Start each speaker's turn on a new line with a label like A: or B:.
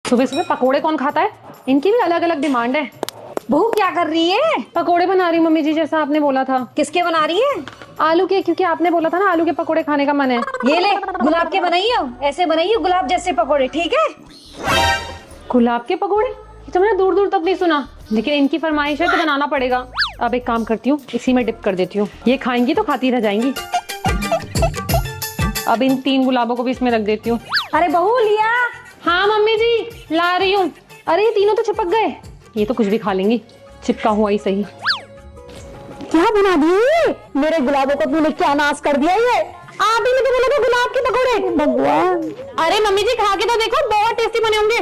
A: सुबह सुबह पकोड़े कौन खाता है? इनकी भी अलग अलग डिमांड है।
B: बहू क्या कर रही है?
A: पकोड़े बना रही मम्मी जी, जैसा आपने बोला था।
B: किसके बना रही है?
A: आलू के, क्योंकि आपने बोला था ना आलू के पकोड़े खाने का मन है।
B: ये ले, गुलाब के बनाइए, ऐसे बनाइए गुलाब जैसे पकोड़े, ठीक है?
A: गुलाब के पकोड़े? ये तो मैंने दूर दूर तक नहीं सुना, लेकिन इनकी फरमाइश है तो बनाना पड़ेगा। अब एक काम करती हूँ, इसी में डिप कर देती हूँ। ये खाएंगी तो खाती रह जाएंगी। अब इन 3 गुलाबों को भी इसमें रख देती हूँ।
B: अरे बहू लिया?
A: हाँ मम्मी जी, ला रही हूँ। अरे ये तीनों तो चिपक गए। ये तो कुछ भी खा लेंगी, चिपका हुआ ही सही।
B: क्या बना दिए? मेरे गुलाबों को तूने क्या नाश कर दिया ये? आप ही ने तो बोला था गुलाब के पकोड़े। भगवान!
A: अरे मम्मी जी खा के तो देखो, बहुत टेस्टी बने होंगे।